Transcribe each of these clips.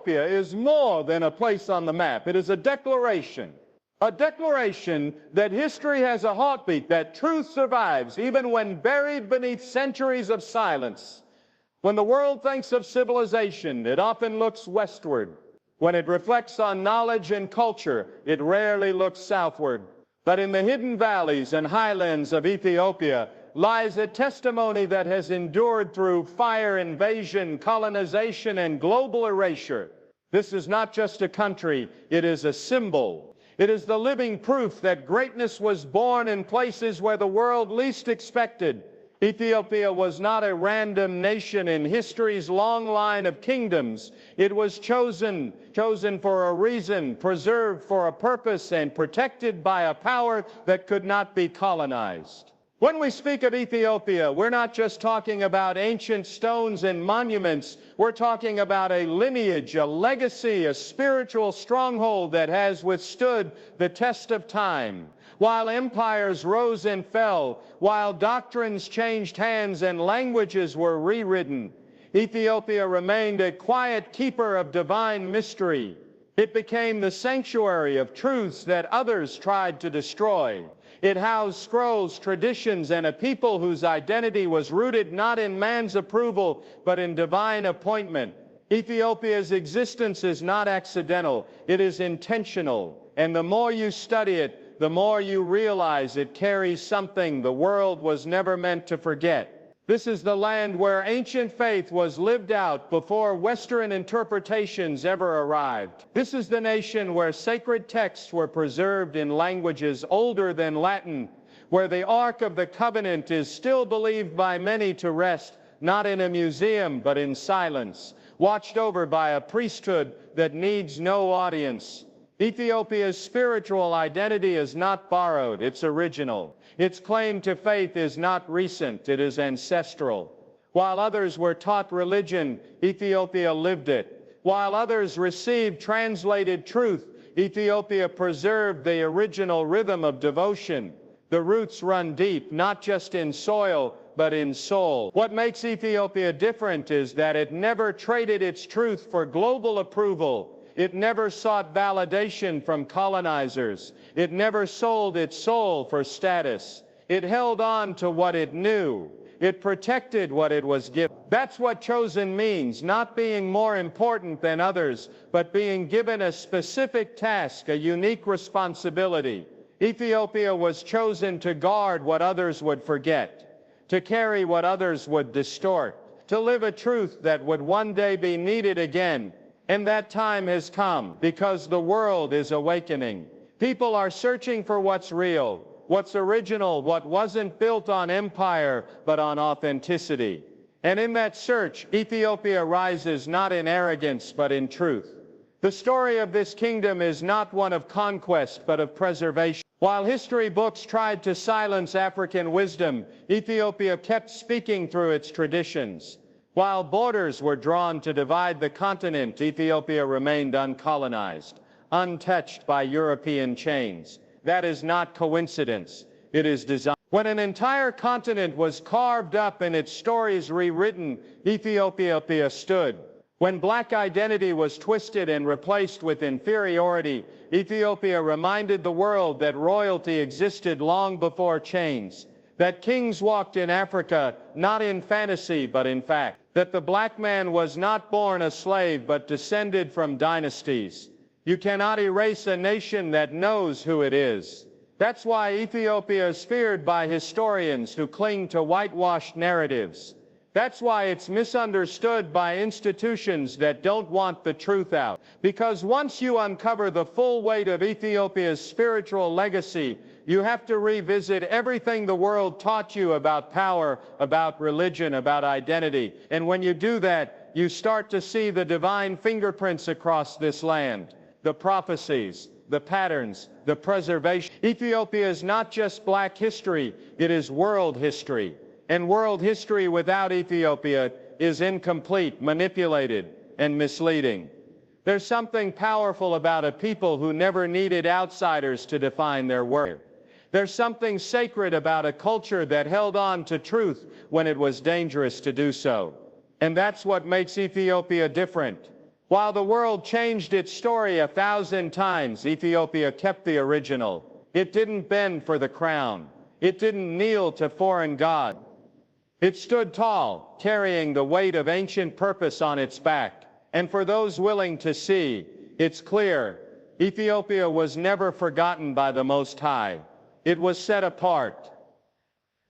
Ethiopia is more than a place on the map. It is a declaration that history has a heartbeat, that truth survives even when buried beneath centuries of silence. When the world thinks of civilization, it often looks westward. When it reflects on knowledge and culture, it rarely looks southward. But in the hidden valleys and highlands of Ethiopia lies a testimony that has endured through fire, invasion, colonization, and global erasure. This is not just a country, it is a symbol. It is the living proof that greatness was born in places where the world least expected. Ethiopia was not a random nation in history's long line of kingdoms. It was chosen for a reason, preserved for a purpose, and protected by a power that could not be colonized. When we speak of Ethiopia, we're not just talking about ancient stones and monuments. We're talking about a lineage, a legacy, a spiritual stronghold that has withstood the test of time. While empires rose and fell, while doctrines changed hands and languages were rewritten, Ethiopia remained a quiet keeper of divine mystery. It became the sanctuary of truths that others tried to destroy. It housed scrolls, traditions, and a people whose identity was rooted not in man's approval, but in divine appointment. Ethiopia's existence is not accidental, it is intentional. And the more you study it, the more you realize it carries something the world was never meant to forget. This is the land where ancient faith was lived out before Western interpretations ever arrived. This is the nation where sacred texts were preserved in languages older than Latin, where the Ark of the Covenant is still believed by many to rest, not in a museum, but in silence, watched over by a priesthood that needs no audience. Ethiopia's spiritual identity is not borrowed, it's original. Its claim to faith is not recent, it is ancestral. While others were taught religion, Ethiopia lived it. While others received translated truth, Ethiopia preserved the original rhythm of devotion. The roots run deep, not just in soil, but in soul. What makes Ethiopia different is that it never traded its truth for global approval. It never sought validation from colonizers. It never sold its soul for status. It held on to what it knew. It protected what it was given. That's what chosen means, not being more important than others, but being given a specific task, a unique responsibility. Ethiopia was chosen to guard what others would forget, to carry what others would distort, to live a truth that would one day be needed again. And that time has come because the world is awakening. People are searching for what's real, what's original, what wasn't built on empire, but on authenticity. And in that search, Ethiopia rises not in arrogance, but in truth. The story of this kingdom is not one of conquest, but of preservation. While history books tried to silence African wisdom, Ethiopia kept speaking through its traditions. While borders were drawn to divide the continent, Ethiopia remained uncolonized, untouched by European chains. That is not coincidence, it is design. When an entire continent was carved up and its stories rewritten, Ethiopia stood. When black identity was twisted and replaced with inferiority, Ethiopia reminded the world that royalty existed long before chains, that kings walked in Africa not in fantasy but in fact, that the black man was not born a slave but descended from dynasties. You cannot erase a nation that knows who it is. That's why Ethiopia is feared by historians who cling to whitewashed narratives. That's why it's misunderstood by institutions that don't want the truth out. Because once you uncover the full weight of Ethiopia's spiritual legacy, you have to revisit everything the world taught you about power, about religion, about identity. And when you do that, you start to see the divine fingerprints across this land, the prophecies, the patterns, the preservation. Ethiopia is not just black history, it is world history. And world history without Ethiopia is incomplete, manipulated, and misleading. There's something powerful about a people who never needed outsiders to define their worth. There's something sacred about a culture that held on to truth when it was dangerous to do so. And that's what makes Ethiopia different. While the world changed its story 1,000 times, Ethiopia kept the original. It didn't bend for the crown. It didn't kneel to foreign gods. It stood tall, carrying the weight of ancient purpose on its back. And for those willing to see, it's clear, Ethiopia was never forgotten by the Most High. It was set apart.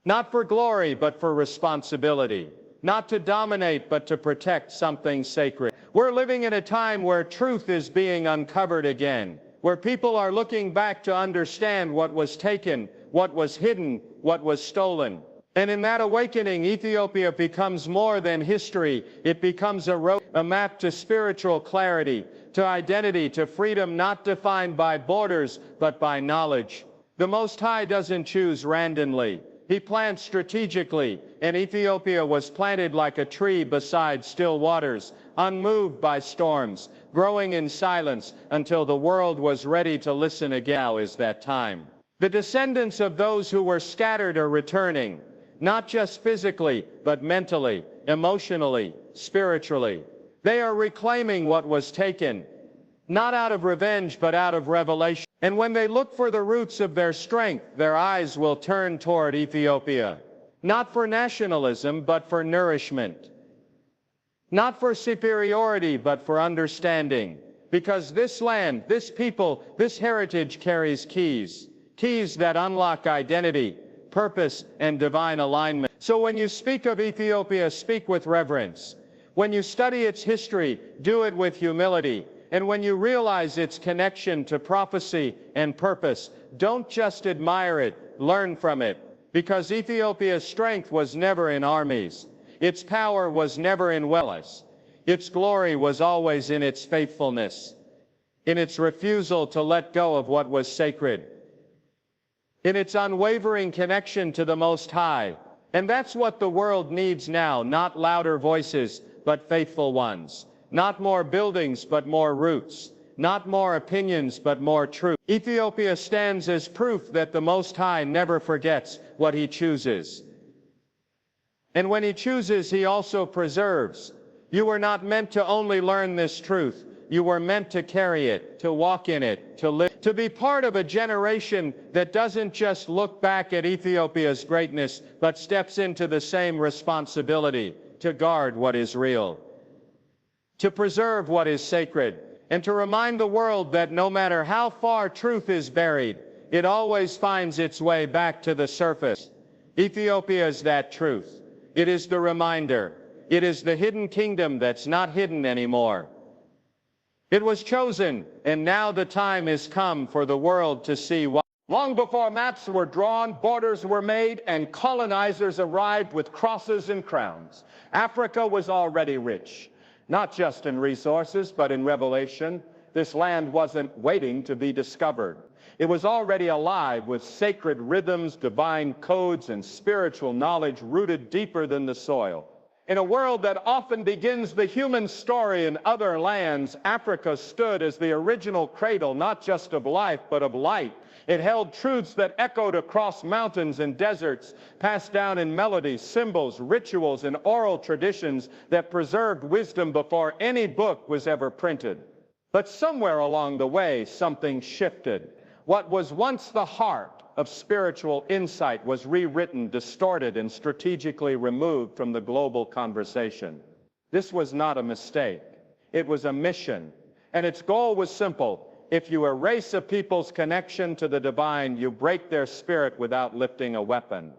Not for glory, but for responsibility. Not to dominate, but to protect something sacred. We're living in a time where truth is being uncovered again, where people are looking back to understand what was taken, what was hidden, what was stolen. And in that awakening, Ethiopia becomes more than history. It becomes a map to spiritual clarity, to identity, to freedom not defined by borders, but by knowledge. The Most High doesn't choose randomly. He plants strategically, and Ethiopia was planted like a tree beside still waters, unmoved by storms, growing in silence until the world was ready to listen again. Now is that time. The descendants of those who were scattered are returning, not just physically, but mentally, emotionally, spiritually. They are reclaiming what was taken, not out of revenge, but out of revelation. And when they look for the roots of their strength, their eyes will turn toward Ethiopia. Not for nationalism, but for nourishment. Not for superiority, but for understanding. Because this land, this people, this heritage carries keys. Keys that unlock identity, purpose, and divine alignment. So when you speak of Ethiopia, speak with reverence. When you study its history, do it with humility. And when you realize its connection to prophecy and purpose, don't just admire it, learn from it. Because Ethiopia's strength was never in armies. Its power was never in wealth. Its glory was always in its faithfulness, in its refusal to let go of what was sacred, in its unwavering connection to the Most High. And that's what the world needs now, not louder voices, but faithful ones. Not more buildings, but more roots. Not more opinions, but more truth. Ethiopia stands as proof that the Most High never forgets what He chooses. And when He chooses, He also preserves. You were not meant to only learn this truth. You were meant to carry it, to walk in it, to live, to be part of a generation that doesn't just look back at Ethiopia's greatness, but steps into the same responsibility to guard what is real, to preserve what is sacred, and to remind the world that no matter how far truth is buried, it always finds its way back to the surface. Ethiopia is that truth. It is the reminder. It is the hidden kingdom that's not hidden anymore. It was chosen, and now the time is come for the world to see why. Long before maps were drawn, borders were made, and colonizers arrived with crosses and crowns, Africa was already rich, not just in resources, but in revelation. This land wasn't waiting to be discovered. It was already alive with sacred rhythms, divine codes, and spiritual knowledge rooted deeper than the soil. In a world that often begins the human story in other lands, Africa stood as the original cradle, not just of life, but of light. It held truths that echoed across mountains and deserts, passed down in melodies, symbols, rituals, and oral traditions that preserved wisdom before any book was ever printed. But somewhere along the way, something shifted. What was once the heart of spiritual insight was rewritten, distorted, and strategically removed from the global conversation. This was not a mistake. It was a mission. And its goal was simple. If you erase a people's connection to the divine, you break their spirit without lifting a weapon.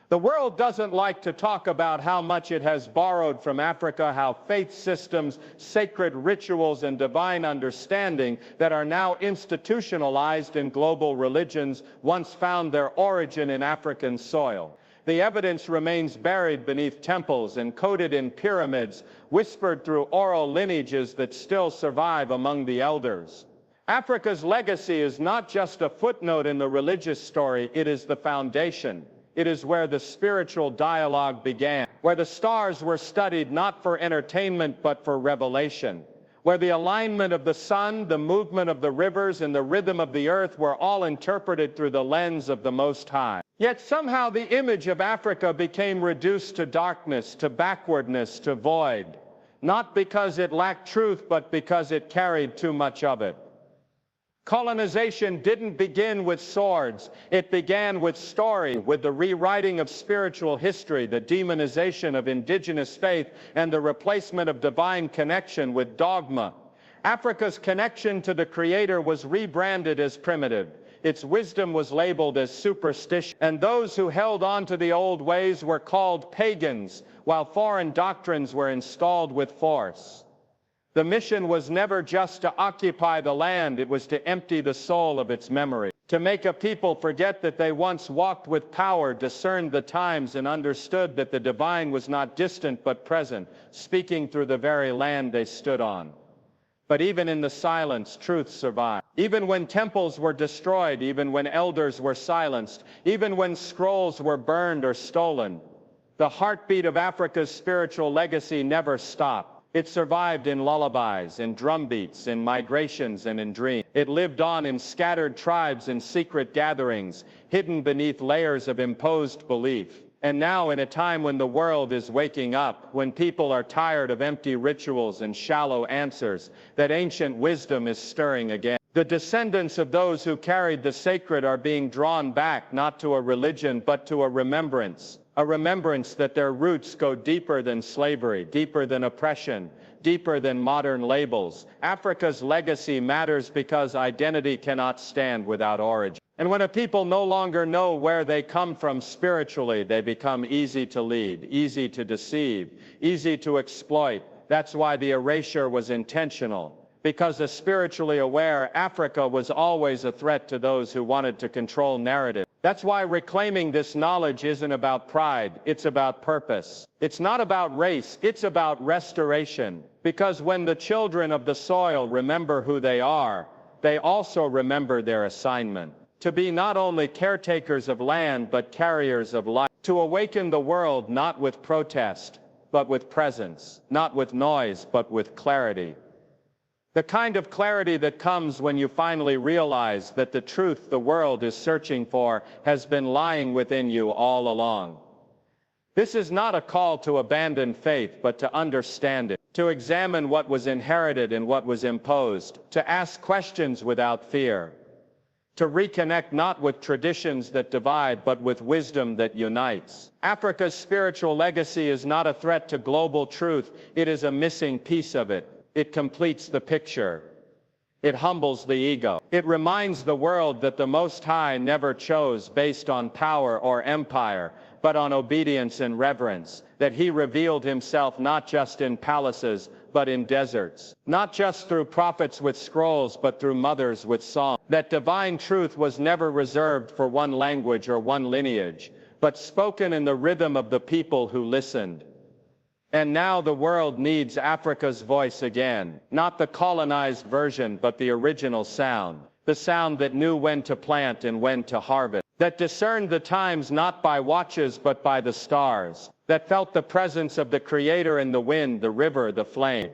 The world doesn't like to talk about how much it has borrowed from Africa, how faith systems, sacred rituals, and divine understanding that are now institutionalized in global religions once found their origin in African soil. The evidence remains buried beneath temples, encoded in pyramids, whispered through oral lineages that still survive among the elders. Africa's legacy is not just a footnote in the religious story, it is the foundation. It is where the spiritual dialogue began, where the stars were studied not for entertainment but for revelation, where the alignment of the sun, the movement of the rivers, and the rhythm of the earth were all interpreted through the lens of the Most High. Yet somehow the image of Africa became reduced to darkness, to backwardness, to void. not because it lacked truth, but because it carried too much of it. Colonization didn't begin with swords. It began with story, with the rewriting of spiritual history, the demonization of indigenous faith, and the replacement of divine connection with dogma. Africa's connection to the Creator was rebranded as primitive. Its wisdom was labeled as superstition, and those who held on to the old ways were called pagans, while foreign doctrines were installed with force. The mission was never just to occupy the land, it was to empty the soul of its memory, to make a people forget that they once walked with power, discerned the times, and understood that the divine was not distant but present, speaking through the very land they stood on. But even in the silence, truth survived. Even when temples were destroyed, even when elders were silenced, even when scrolls were burned or stolen, the heartbeat of Africa's spiritual legacy never stopped. It survived in lullabies, in drumbeats, in migrations, and in dreams. It lived on in scattered tribes and secret gatherings, hidden beneath layers of imposed belief. And now, in a time when the world is waking up, when people are tired of empty rituals and shallow answers, that ancient wisdom is stirring again. The descendants of those who carried the sacred are being drawn back, not to a religion, but to a remembrance that their roots go deeper than slavery, deeper than oppression, deeper than modern labels. Africa's legacy matters because identity cannot stand without origin. And when a people no longer know where they come from spiritually, they become easy to lead, easy to deceive, easy to exploit. That's why the erasure was intentional. Because as spiritually aware, Africa was always a threat to those who wanted to control narrative. That's why reclaiming this knowledge isn't about pride, it's about purpose. It's not about race, it's about restoration. Because when the children of the soil remember who they are, they also remember their assignment. To be not only caretakers of land, but carriers of light. To awaken the world not with protest, but with presence. Not with noise, but with clarity. The kind of clarity that comes when you finally realize that the truth the world is searching for has been lying within you all along. This is not a call to abandon faith, but to understand it, to examine what was inherited and what was imposed, to ask questions without fear, to reconnect not with traditions that divide, but with wisdom that unites. Africa's spiritual legacy is not a threat to global truth, it is a missing piece of it. It completes the picture. It humbles the ego. It reminds the world that the Most High never chose based on power or empire, but on obedience and reverence, that He revealed Himself not just in palaces, but in deserts, not just through prophets with scrolls, but through mothers with song. That divine truth was never reserved for one language or one lineage, but spoken in the rhythm of the people who listened. And now the world needs Africa's voice again, not the colonized version, but the original sound, the sound that knew when to plant and when to harvest, that discerned the times not by watches but by the stars, that felt the presence of the Creator in the wind, the river, the flame,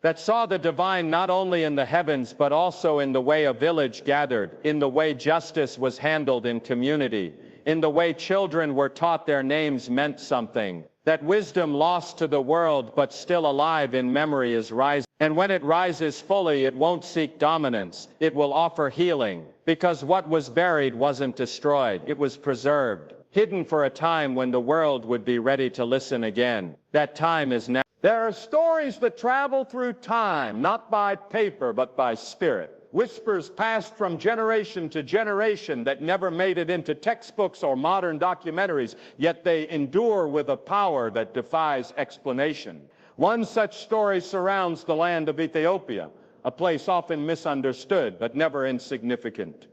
that saw the divine not only in the heavens but also in the way a village gathered, in the way justice was handled in community, in the way children were taught their names meant something. That wisdom lost to the world but still alive in memory is rising. And when it rises fully, it won't seek dominance. It will offer healing. Because what was buried wasn't destroyed. It was preserved. Hidden for a time when the world would be ready to listen again. That time is now. There are stories that travel through time, not by paper but by spirit. Whispers passed from generation to generation that never made it into textbooks or modern documentaries, yet they endure with a power that defies explanation. One such story surrounds the land of Ethiopia, a place often misunderstood but never insignificant.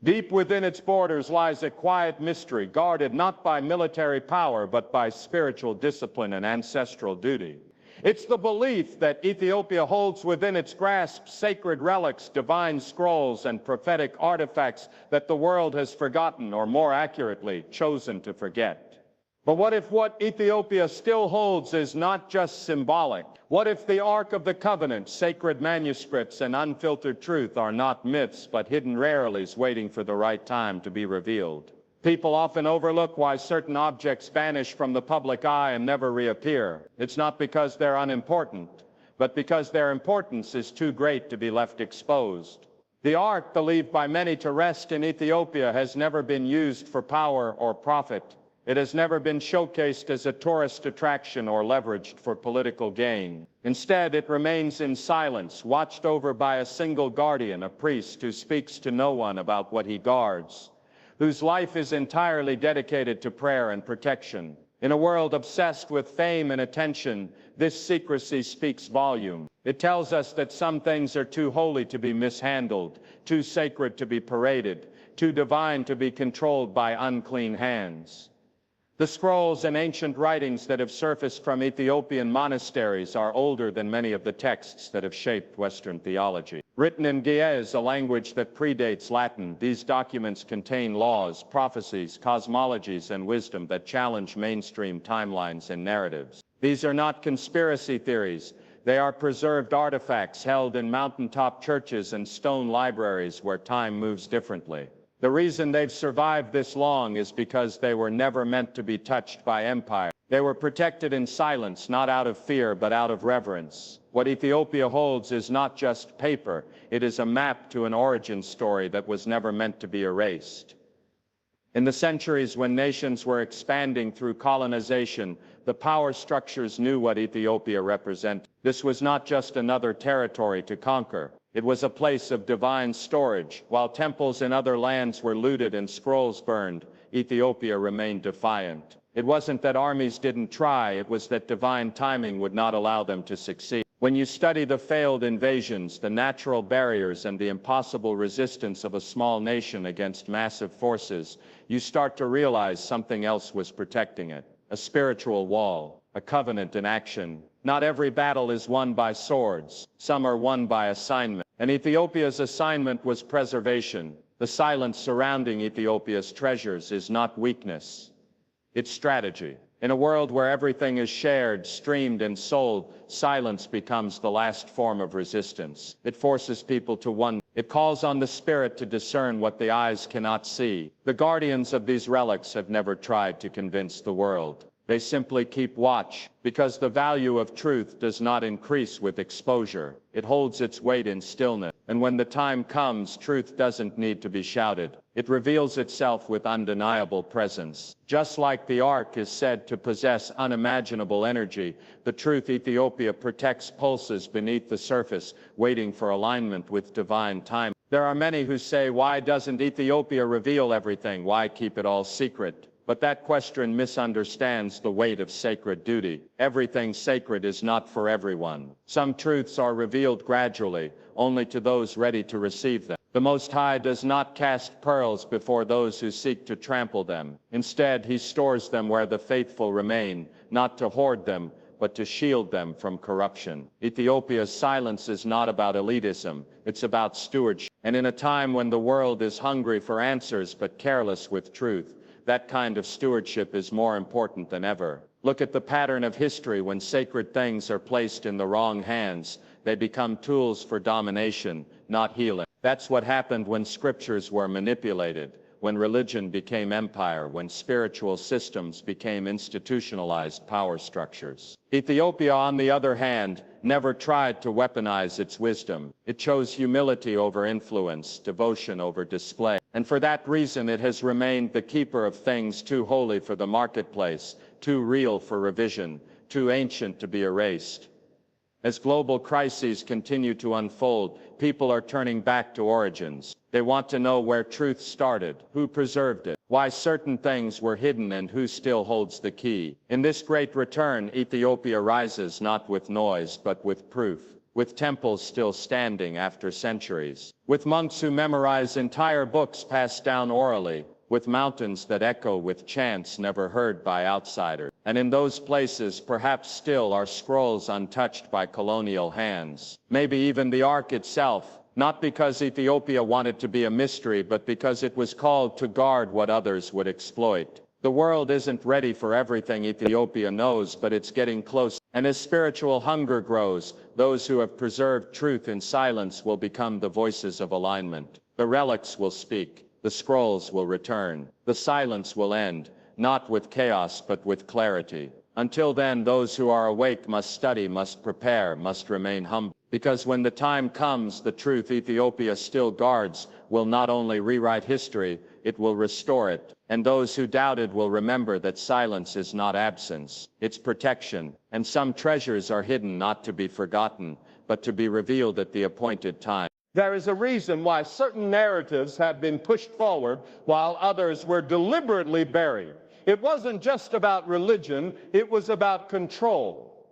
Deep within its borders lies a quiet mystery, guarded not by military power but by spiritual discipline and ancestral duty. It's the belief that Ethiopia holds within its grasp sacred relics, divine scrolls, and prophetic artifacts that the world has forgotten, or more accurately, chosen to forget. But what if what Ethiopia still holds is not just symbolic? What if the Ark of the Covenant, sacred manuscripts, and unfiltered truth are not myths, but hidden realities waiting for the right time to be revealed? People often overlook why certain objects vanish from the public eye and never reappear. It's not because they're unimportant, but because their importance is too great to be left exposed. The ark, believed by many to rest in Ethiopia, has never been used for power or profit. It has never been showcased as a tourist attraction or leveraged for political gain. Instead, it remains in silence, watched over by a single guardian, a priest who speaks to no one about what he guards, whose life is entirely dedicated to prayer and protection. In a world obsessed with fame and attention, this secrecy speaks volume. It tells us that some things are too holy to be mishandled, too sacred to be paraded, too divine to be controlled by unclean hands. The scrolls and ancient writings that have surfaced from Ethiopian monasteries are older than many of the texts that have shaped Western theology. Written in Ge'ez, a language that predates Latin, these documents contain laws, prophecies, cosmologies, and wisdom that challenge mainstream timelines and narratives. These are not conspiracy theories. They are preserved artifacts held in mountaintop churches and stone libraries where time moves differently. The reason they've survived this long is because they were never meant to be touched by empire. They were protected in silence, not out of fear, but out of reverence. What Ethiopia holds is not just paper. It is a map to an origin story that was never meant to be erased. In the centuries when nations were expanding through colonization, the power structures knew what Ethiopia represented. This was not just another territory to conquer. It was a place of divine storage. While temples in other lands were looted and scrolls burned, Ethiopia remained defiant. It wasn't that armies didn't try, it was that divine timing would not allow them to succeed. When you study the failed invasions, the natural barriers, and the impossible resistance of a small nation against massive forces, you start to realize something else was protecting it. A spiritual wall, a covenant in action. Not every battle is won by swords. Some are won by assignment. And Ethiopia's assignment was preservation. The silence surrounding Ethiopia's treasures is not weakness. It's strategy. In a world where everything is shared, streamed, and sold, silence becomes the last form of resistance. It forces people to wonder. It calls on the spirit to discern what the eyes cannot see. The guardians of these relics have never tried to convince the world. They simply keep watch, because the value of truth does not increase with exposure. It holds its weight in stillness. And when the time comes, truth doesn't need to be shouted. It reveals itself with undeniable presence. Just like the ark is said to possess unimaginable energy, the truth Ethiopia protects pulses beneath the surface, waiting for alignment with divine time. There are many who say, why doesn't Ethiopia reveal everything? Why keep it all secret? But that question misunderstands the weight of sacred duty. Everything sacred is not for everyone. Some truths are revealed gradually, only to those ready to receive them. The Most High does not cast pearls before those who seek to trample them. Instead, he stores them where the faithful remain, not to hoard them, but to shield them from corruption. Ethiopia's silence is not about elitism, it's about stewardship. And in a time when the world is hungry for answers but careless with truth, that kind of stewardship is more important than ever. Look at the pattern of history. When sacred things are placed in the wrong hands, they become tools for domination, not healing. That's what happened when scriptures were manipulated, when religion became empire, when spiritual systems became institutionalized power structures. Ethiopia, on the other hand, never tried to weaponize its wisdom. It chose humility over influence, devotion over display. And for that reason, it has remained the keeper of things too holy for the marketplace, too real for revision, too ancient to be erased. As global crises continue to unfold, people are turning back to origins. They want to know where truth started, who preserved it, why certain things were hidden, and who still holds the key. In this great return, Ethiopia rises not with noise, but with proof. With temples still standing after centuries, with monks who memorize entire books passed down orally, with mountains that echo with chants never heard by outsiders. And in those places, perhaps still, are scrolls untouched by colonial hands. Maybe even the ark itself, not because Ethiopia wanted to be a mystery, but because it was called to guard what others would exploit. The world isn't ready for everything Ethiopia knows, but it's getting close. And as spiritual hunger grows, those who have preserved truth in silence will become the voices of alignment. The relics will speak. the scrolls will return. The silence will end, not with chaos but with clarity. Until then, those who are awake must study, must prepare, must remain humble. Because when the time comes, the truth Ethiopia still guards will not only rewrite history, it will restore it. And those who doubted will remember that silence is not absence, it's protection. And some treasures are hidden not to be forgotten, but to be revealed at the appointed time. There is a reason why certain narratives have been pushed forward while others were deliberately buried. It wasn't just about religion, it was about control.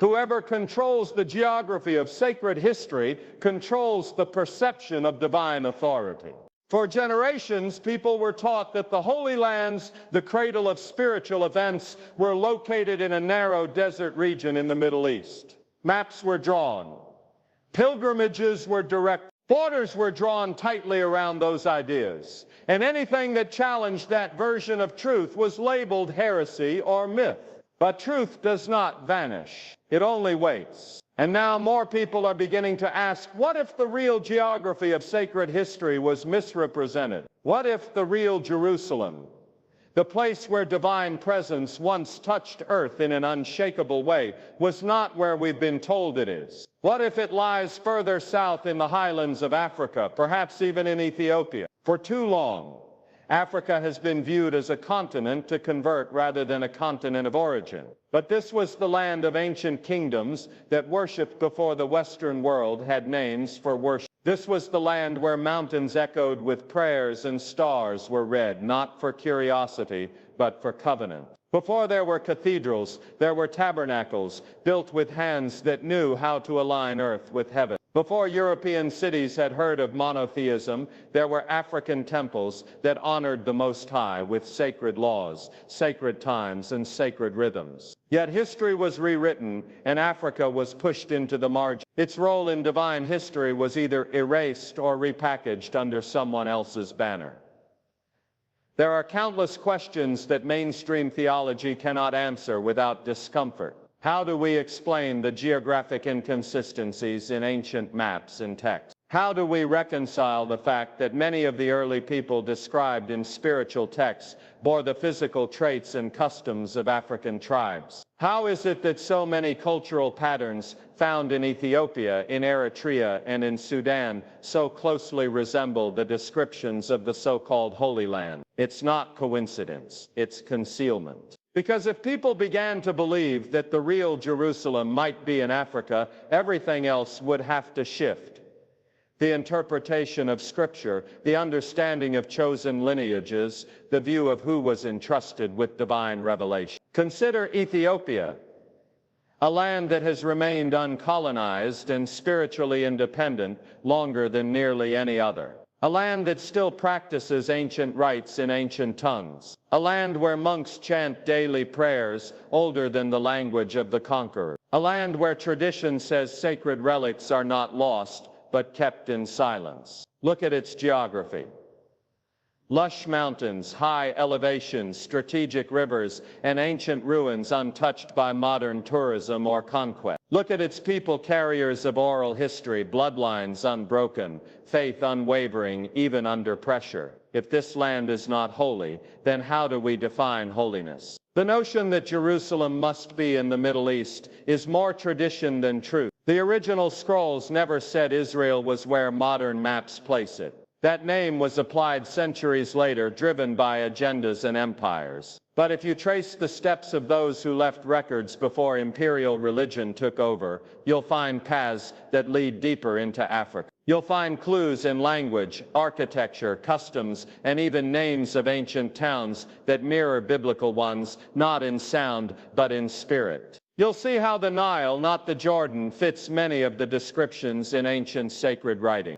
Whoever controls the geography of sacred history controls the perception of divine authority. For generations, people were taught that the Holy Lands, the cradle of spiritual events, were located in a narrow desert region in the Middle East. Maps were drawn. Pilgrimages were directed. Borders were drawn tightly around those ideas. And anything that challenged that version of truth was labeled heresy or myth. But truth does not vanish. It only waits. And now more people are beginning to ask, what if the real geography of sacred history was misrepresented? What if the real Jerusalem, the place where divine presence once touched earth in an unshakable way, was not where we've been told it is? What if it lies further south in the highlands of Africa, perhaps even in Ethiopia? For too long, Africa has been viewed as a continent to convert rather than a continent of origin. But this was the land of ancient kingdoms that worshipped before the Western world had names for worship. This was the land where mountains echoed with prayers and stars were read, not for curiosity, but for covenant. Before there were cathedrals, there were tabernacles built with hands that knew how to align earth with heaven. Before European cities had heard of monotheism, there were African temples that honored the Most High with sacred laws, sacred times, and sacred rhythms. Yet history was rewritten, and Africa was pushed into the margin. Its role in divine history was either erased or repackaged under someone else's banner. There are countless questions that mainstream theology cannot answer without discomfort. How do we explain the geographic inconsistencies in ancient maps and texts? How do we reconcile the fact that many of the early people described in spiritual texts bore the physical traits and customs of African tribes? How is it that so many cultural patterns found in Ethiopia, in Eritrea, and in Sudan so closely resemble the descriptions of the so-called Holy Land? It's not coincidence, it's concealment. Because if people began to believe that the real Jerusalem might be in Africa, everything else would have to shift. The interpretation of Scripture, the understanding of chosen lineages, the view of who was entrusted with divine revelation. Consider Ethiopia, a land that has remained uncolonized and spiritually independent longer than nearly any other. A land that still practices ancient rites in ancient tongues. A land where monks chant daily prayers older than the language of the conqueror. A land where tradition says sacred relics are not lost, but kept in silence. Look at its geography. Lush mountains, high elevations, strategic rivers, and ancient ruins untouched by modern tourism or conquest. Look at its people, carriers of oral history, bloodlines unbroken, faith unwavering, even under pressure. If this land is not holy, then how do we define holiness? The notion that Jerusalem must be in the Middle East is more tradition than truth. The original scrolls never said Israel was where modern maps place it. That name was applied centuries later, driven by agendas and empires. But if you trace the steps of those who left records before imperial religion took over, you'll find paths that lead deeper into Africa. You'll find clues in language, architecture, customs, and even names of ancient towns that mirror biblical ones, not in sound, but in spirit. You'll see how the Nile, not the Jordan, fits many of the descriptions in ancient sacred writing.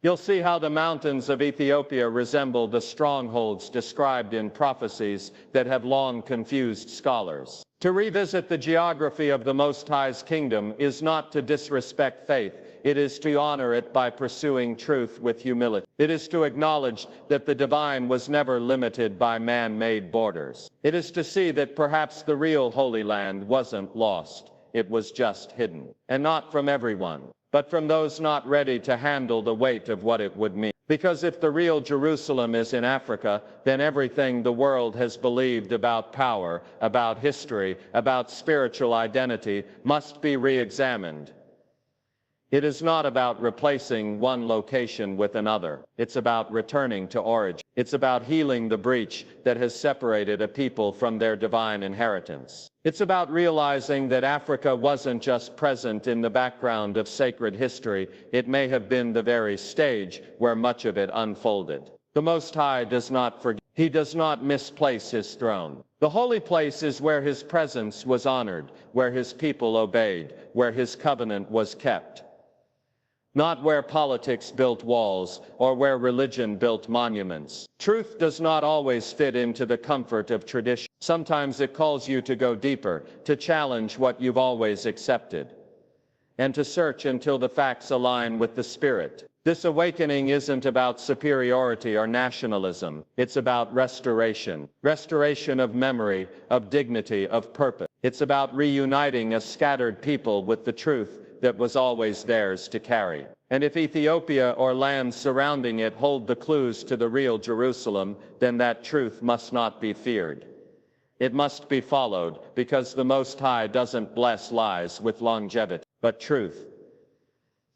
You'll see how the mountains of Ethiopia resemble the strongholds described in prophecies that have long confused scholars. To revisit the geography of the Most High's kingdom is not to disrespect faith. It is to honor it by pursuing truth with humility. It is to acknowledge that the divine was never limited by man-made borders. It is to see that perhaps the real Holy Land wasn't lost. It was just hidden. And not from everyone, but from those not ready to handle the weight of what it would mean. Because if the real Jerusalem is in Africa, then everything the world has believed about power, about history, about spiritual identity must be re-examined. It is not about replacing one location with another. It's about returning to origin. It's about healing the breach that has separated a people from their divine inheritance. It's about realizing that Africa wasn't just present in the background of sacred history. It may have been the very stage where much of it unfolded. The Most High does not forget. He does not misplace his throne. The holy place is where his presence was honored, where his people obeyed, where his covenant was kept. Not where politics built walls or where religion built monuments. Truth does not always fit into the comfort of tradition. Sometimes it calls you to go deeper, to challenge what you've always accepted, and to search until the facts align with the Spirit. This awakening isn't about superiority or nationalism. It's about restoration. Restoration of memory, of dignity, of purpose. It's about reuniting a scattered people with the truth that was always theirs to carry. And if Ethiopia or lands surrounding it hold the clues to the real Jerusalem, then that truth must not be feared. It must be followed, because the Most High doesn't bless lies with longevity, but truth.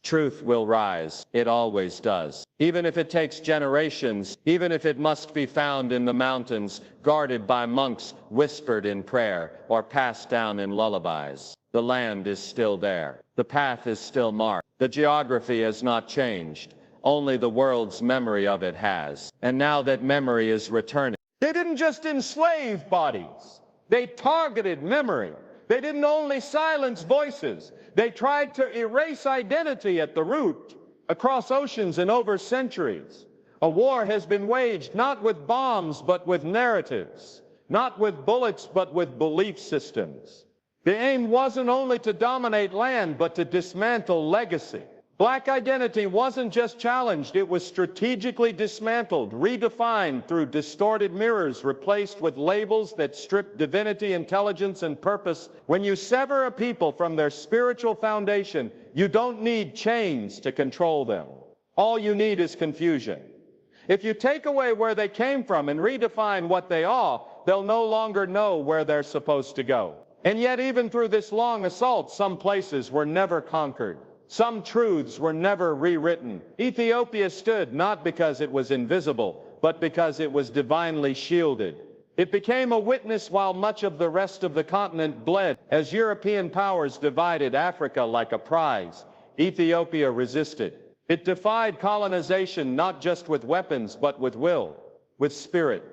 Truth will rise. It always does. Even if it takes generations, even if it must be found in the mountains, guarded by monks, whispered in prayer, or passed down in lullabies. The land is still there. The path is still marked. The geography has not changed. Only the world's memory of it has. And now that memory is returning. They didn't just enslave bodies. They targeted memory. They didn't only silence voices. They tried to erase identity at the root, across oceans and over centuries. A war has been waged not with bombs but with narratives, not with bullets but with belief systems. The aim wasn't only to dominate land, but to dismantle legacy. Black identity wasn't just challenged, it was strategically dismantled, redefined through distorted mirrors, replaced with labels that strip divinity, intelligence, and purpose. When you sever a people from their spiritual foundation, you don't need chains to control them. All you need is confusion. If you take away where they came from and redefine what they are, they'll no longer know where they're supposed to go. And yet, even through this long assault, some places were never conquered. Some truths were never rewritten. Ethiopia stood not because it was invisible, but because it was divinely shielded. It became a witness while much of the rest of the continent bled. As European powers divided Africa like a prize, Ethiopia resisted. It defied colonization not just with weapons, but with will, with spirit,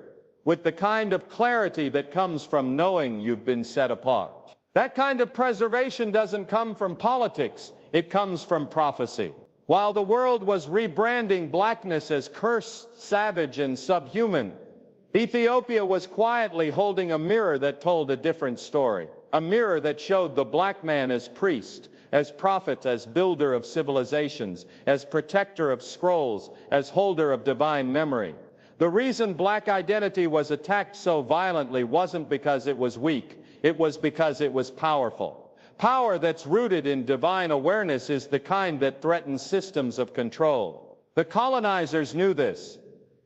with the kind of clarity that comes from knowing you've been set apart. That kind of preservation doesn't come from politics, it comes from prophecy. While the world was rebranding blackness as cursed, savage, and subhuman, Ethiopia was quietly holding a mirror that told a different story. A mirror that showed the black man as priest, as prophet, as builder of civilizations, as protector of scrolls, as holder of divine memory. The reason black identity was attacked so violently wasn't because it was weak, it was because it was powerful. Power that's rooted in divine awareness is the kind that threatens systems of control. The colonizers knew this.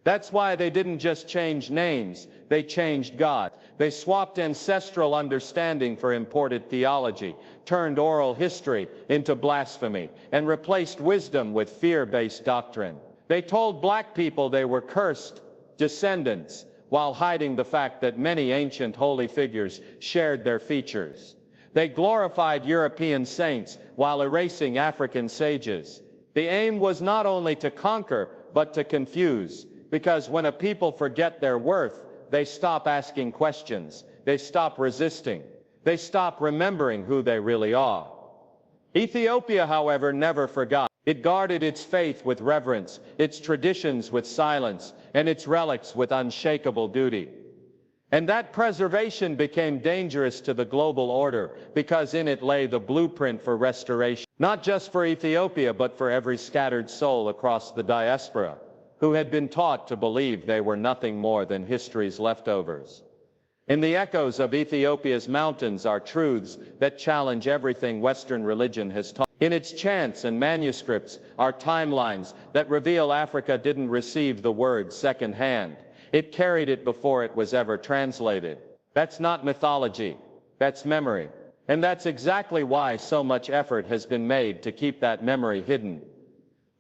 That's why they didn't just change names, they changed God. They swapped ancestral understanding for imported theology, turned oral history into blasphemy, and replaced wisdom with fear-based doctrine. They told black people they were cursed descendants, while hiding the fact that many ancient holy figures shared their features. They glorified European saints while erasing African sages. The aim was not only to conquer, but to confuse, because when a people forget their worth, they stop asking questions, they stop resisting, they stop remembering who they really are. Ethiopia, however, never forgot. It guarded its faith with reverence, its traditions with silence, and its relics with unshakable duty. And that preservation became dangerous to the global order, because in it lay the blueprint for restoration, not just for Ethiopia, but for every scattered soul across the diaspora, who had been taught to believe they were nothing more than history's leftovers. In the echoes of Ethiopia's mountains are truths that challenge everything Western religion has taught. In its chants and manuscripts are timelines that reveal Africa didn't receive the word secondhand. It carried it before it was ever translated. That's not mythology, that's memory. And that's exactly why so much effort has been made to keep that memory hidden.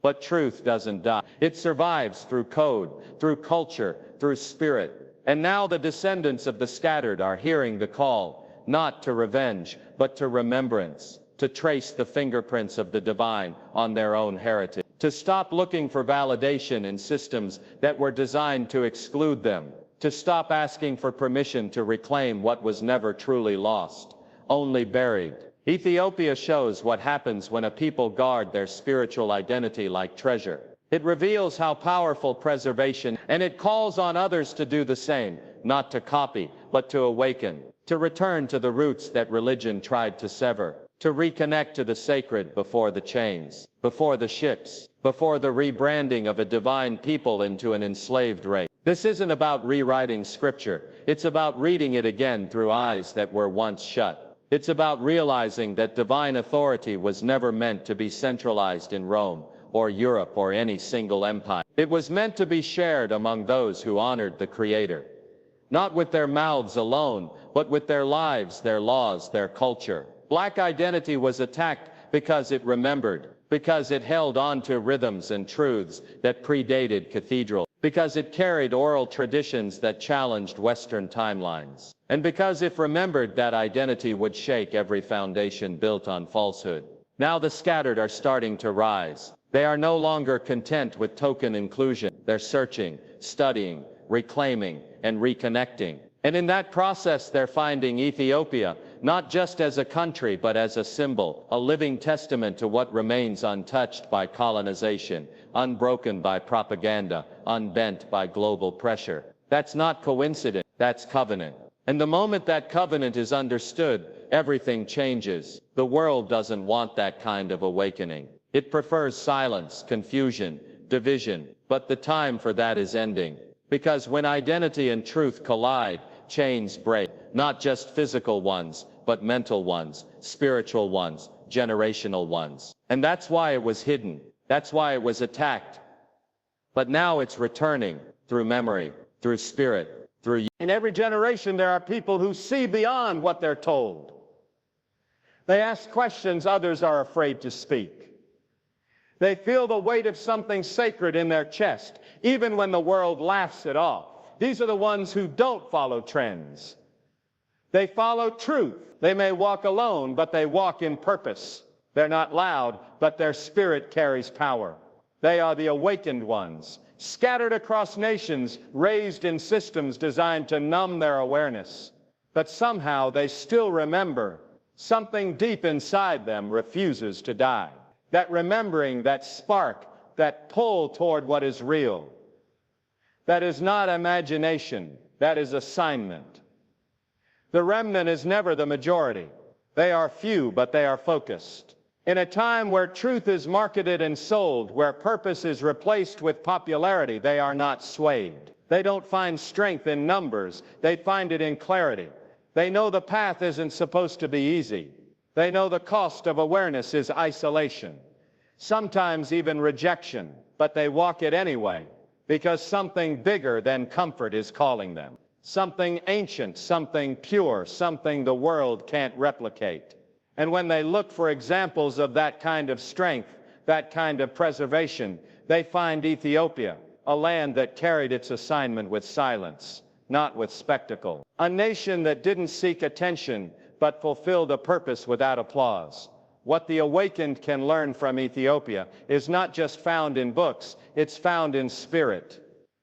But truth doesn't die. It survives through code, through culture, through spirit. And now the descendants of the scattered are hearing the call, not to revenge, but to remembrance, to trace the fingerprints of the divine on their own heritage, to stop looking for validation in systems that were designed to exclude them, to stop asking for permission to reclaim what was never truly lost, only buried. Ethiopia shows what happens when a people guard their spiritual identity like treasure. It reveals how powerful preservation, and it calls on others to do the same, not to copy, but to awaken, to return to the roots that religion tried to sever, to reconnect to the sacred before the chains, before the ships, before the rebranding of a divine people into an enslaved race. This isn't about rewriting scripture. It's about reading it again through eyes that were once shut. It's about realizing that divine authority was never meant to be centralized in Rome, or Europe, or any single empire. It was meant to be shared among those who honored the Creator. Not with their mouths alone, but with their lives, their laws, their culture. Black identity was attacked because it remembered, because it held on to rhythms and truths that predated cathedrals, because it carried oral traditions that challenged Western timelines, and because if remembered, that identity would shake every foundation built on falsehood. Now the scattered are starting to rise. They are no longer content with token inclusion. They're searching, studying, reclaiming, and reconnecting. And in that process, they're finding Ethiopia, not just as a country, but as a symbol, a living testament to what remains untouched by colonization, unbroken by propaganda, unbent by global pressure. That's not coincidence, that's covenant. And the moment that covenant is understood, everything changes. The world doesn't want that kind of awakening. It prefers silence, confusion, division, but the time for that is ending. Because when identity and truth collide, chains break, not just physical ones, but mental ones, spiritual ones, generational ones. And that's why it was hidden. That's why it was attacked. But now it's returning, through memory, through spirit, through. In every generation there are people who see beyond what they're told. They ask questions others are afraid to speak. They feel the weight of something sacred in their chest, even when the world laughs it off. These are the ones who don't follow trends. They follow truth. They may walk alone, but they walk in purpose. They're not loud, but their spirit carries power. They are the awakened ones, scattered across nations, raised in systems designed to numb their awareness. But somehow they still remember. Something deep inside them refuses to die. That remembering, that spark, that pull toward what is real. That is not imagination, that is assignment. The remnant is never the majority. They are few, but they are focused. In a time where truth is marketed and sold, where purpose is replaced with popularity, they are not swayed. They don't find strength in numbers, they find it in clarity. They know the path isn't supposed to be easy. They know the cost of awareness is isolation, sometimes even rejection, but they walk it anyway, because something bigger than comfort is calling them. Something ancient, something pure, something the world can't replicate. And when they look for examples of that kind of strength, that kind of preservation, they find Ethiopia, a land that carried its assignment with silence, not with spectacle. A nation that didn't seek attention, but fulfilled a purpose without applause. What the awakened can learn from Ethiopia is not just found in books, it's found in spirit.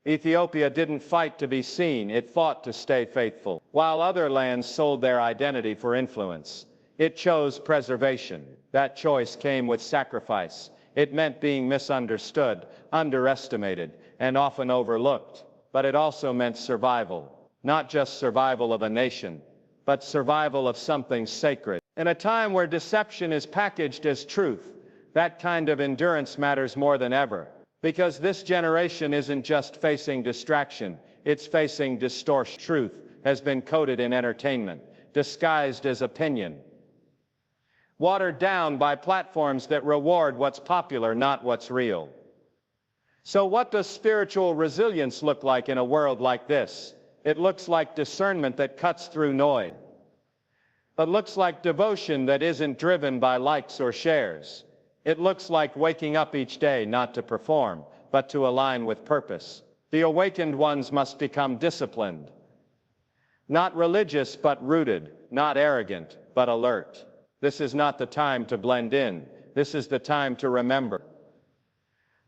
Ethiopia didn't fight to be seen, it fought to stay faithful. While other lands sold their identity for influence, it chose preservation. That choice came with sacrifice. It meant being misunderstood, underestimated, and often overlooked. But it also meant survival. Not just survival of a nation, but survival of something sacred. In a time where deception is packaged as truth, that kind of endurance matters more than ever. Because this generation isn't just facing distraction, it's facing distortion. Truth has been coded in entertainment, disguised as opinion. watered down by platforms that reward what's popular, not what's real. So what does spiritual resilience look like in a world like this? It looks like discernment that cuts through noise. It looks like devotion that isn't driven by likes or shares. It looks like waking up each day not to perform, but to align with purpose. The awakened ones must become disciplined. Not religious, but rooted. Not arrogant, but alert. This is not the time to blend in. This is the time to remember.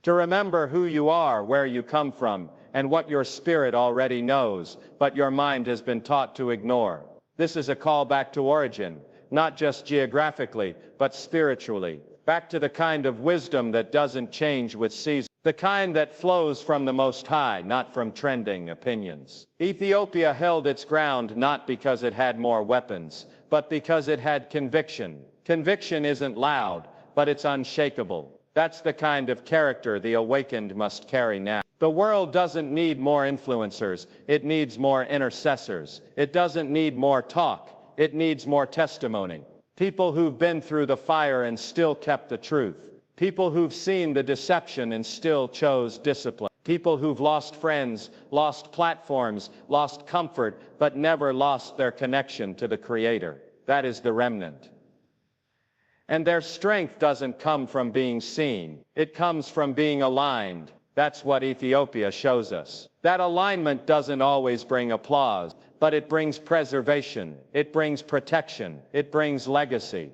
To remember who you are, where you come from, and what your spirit already knows, but your mind has been taught to ignore. This is a call back to origin, not just geographically, but spiritually. Back to the kind of wisdom that doesn't change with seasons. The kind that flows from the Most High, not from trending opinions. Ethiopia held its ground not because it had more weapons, but because it had conviction. Conviction isn't loud, but it's unshakable. That's the kind of character the awakened must carry now. The world doesn't need more influencers, it needs more intercessors. It doesn't need more talk, it needs more testimony. People who've been through the fire and still kept the truth. People who've seen the deception and still chose discipline. People who've lost friends, lost platforms, lost comfort, but never lost their connection to the Creator. That is the remnant. And their strength doesn't come from being seen. It comes from being aligned. That's what Ethiopia shows us. That alignment doesn't always bring applause, but it brings preservation. It brings protection. It brings legacy.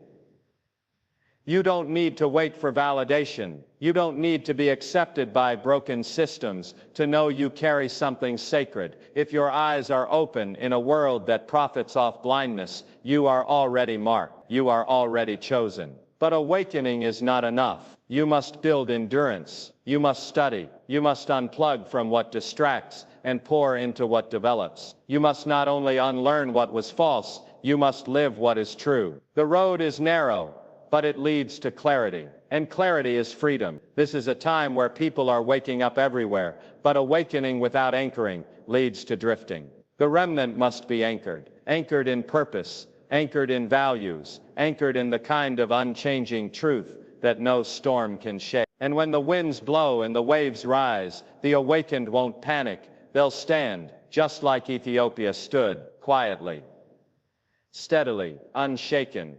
You don't need to wait for validation. You don't need to be accepted by broken systems to know you carry something sacred. If your eyes are open in a world that profits off blindness, you are already marked. You are already chosen. But awakening is not enough. You must build endurance. You must study. You must unplug from what distracts and pour into what develops. You must not only unlearn what was false, you must live what is true. The road is narrow, but it leads to clarity. And clarity is freedom. This is a time where people are waking up everywhere, but awakening without anchoring leads to drifting. The remnant must be anchored. Anchored in purpose, anchored in values, anchored in the kind of unchanging truth that no storm can shake. And when the winds blow and the waves rise, the awakened won't panic. They'll stand, just like Ethiopia stood, quietly, steadily, unshaken.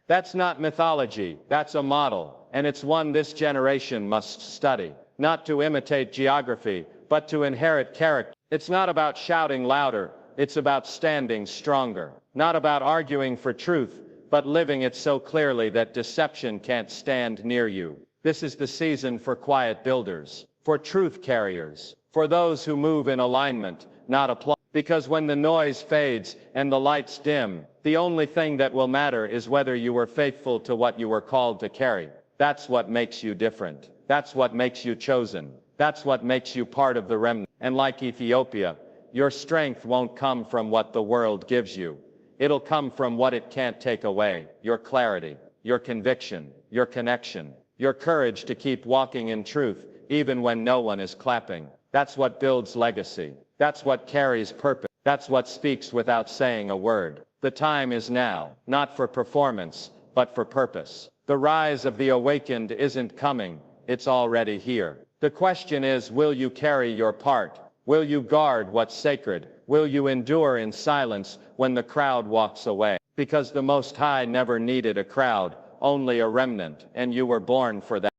That's not mythology, that's a model, and it's one this generation must study. Not to imitate geography, but to inherit character. It's not about shouting louder, it's about standing stronger. Not about arguing for truth, but living it so clearly that deception can't stand near you. This is the season for quiet builders, for truth carriers, for those who move in alignment, not applause. Because when the noise fades and the lights dim, the only thing that will matter is whether you were faithful to what you were called to carry. That's what makes you different. That's what makes you chosen. That's what makes you part of the remnant. And like Ethiopia, your strength won't come from what the world gives you. It'll come from what it can't take away. Your clarity, your conviction, your connection, your courage to keep walking in truth, even when no one is clapping. That's what builds legacy. That's what carries purpose. That's what speaks without saying a word. The time is now, not for performance, but for purpose. The rise of the awakened isn't coming, it's already here. The question is, will you carry your part? Will you guard what's sacred? Will you endure in silence when the crowd walks away? Because the Most High never needed a crowd, only a remnant, and you were born for that.